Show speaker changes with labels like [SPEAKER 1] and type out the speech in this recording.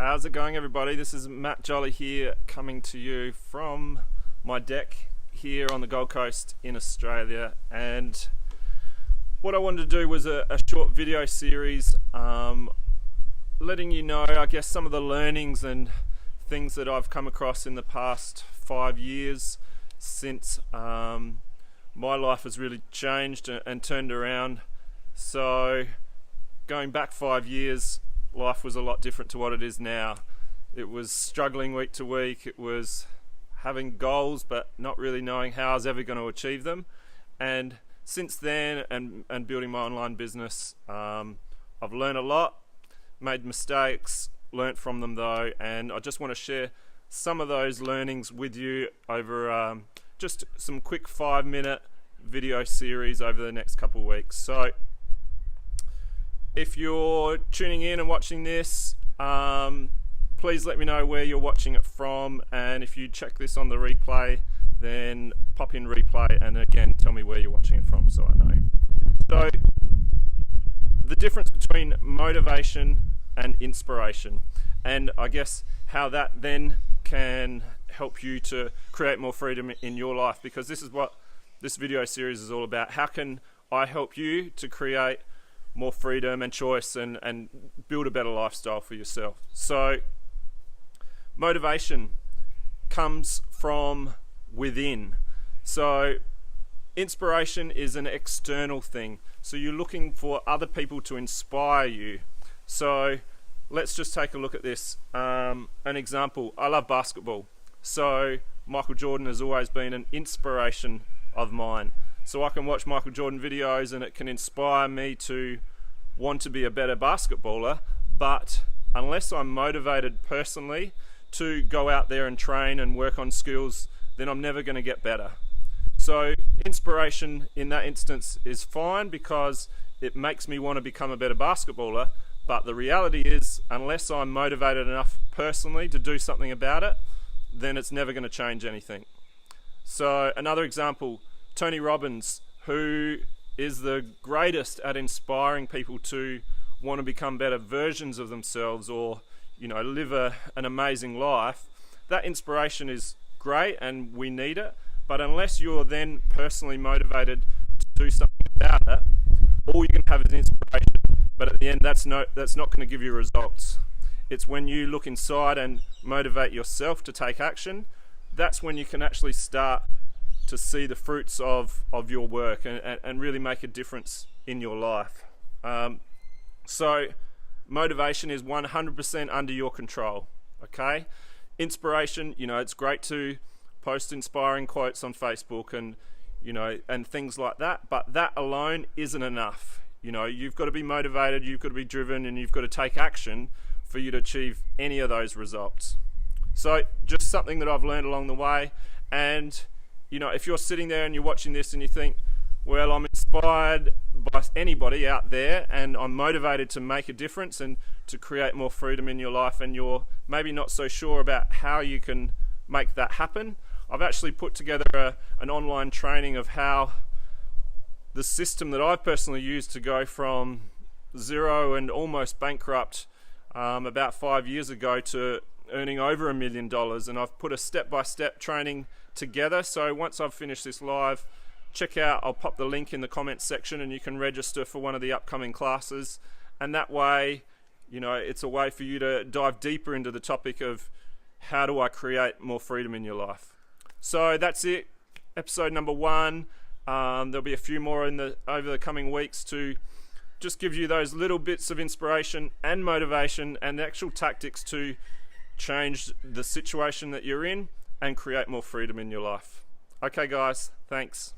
[SPEAKER 1] How's it going, everybody? This is Matt Jolly here, coming to you from my deck here on the Gold Coast in Australia. And what I wanted to do was a short video series letting you know, I guess, some of the learnings and things that I've come across in the past 5 years since my life has really changed and turned around. So going back 5 years, life was a lot different to what it is now. It was struggling week to week. It was having goals but not really knowing how I was ever going to achieve them. And since then, and building my online business, I've learned a lot, made mistakes, learnt from them though, and I just want to share some of those learnings with you over just some quick 5-minute video series over the next couple of weeks. So if you're tuning in and watching this, please let me know where you're watching it from, and if you check this on the replay, then pop in replay and again tell me where you're watching it from so I know. So the difference between motivation and inspiration, and I guess how that then can help you to create more freedom in your life, because this is what this video series is all about. How can I help you to create more freedom and choice and build a better lifestyle for yourself? So motivation comes from within. So inspiration is an external thing. So you're looking for other people to inspire you. So let's just take a look at this. An example, I love basketball. So Michael Jordan has always been an inspiration of mine. So I can watch Michael Jordan videos and it can inspire me to want to be a better basketballer, but unless I'm motivated personally to go out there and train and work on skills, then I'm never going to get better. So inspiration in that instance is fine because it makes me want to become a better basketballer, but the reality is unless I'm motivated enough personally to do something about it, then it's never going to change anything. So another example, Tony Robbins, who is the greatest at inspiring people to want to become better versions of themselves, or live an amazing life. That inspiration is great and we need it, but unless you're then personally motivated to do something about it, all you can have is inspiration, but at the end that's not going to give you results. It's when you look inside and motivate yourself to take action, that's when you can actually start to see the fruits of your work and really make a difference in your life. So motivation is 100% under your control, okay? Inspiration, it's great to post inspiring quotes on Facebook and things like that, but that alone isn't enough. You've got to be motivated, you've got to be driven, and you've got to take action for you to achieve any of those results. So just something that I've learned along the way. And if you're sitting there and you're watching this and you think, well, I'm inspired by anybody out there and I'm motivated to make a difference and to create more freedom in your life, and you're maybe not so sure about how you can make that happen, I've actually put together an online training of how the system that I've personally used to go from zero and almost bankrupt about 5 years ago to earning over $1 million, and I've put a step-by-step training together. So once I've finished this live, check out, I'll pop the link in the comments section and you can register for one of the upcoming classes, and that way it's a way for you to dive deeper into the topic of how do I create more freedom in your life. So that's it, episode number 1. There'll be a few more over the coming weeks to just give you those little bits of inspiration and motivation and the actual tactics to change the situation that you're in and create more freedom in your life. Okay guys, thanks.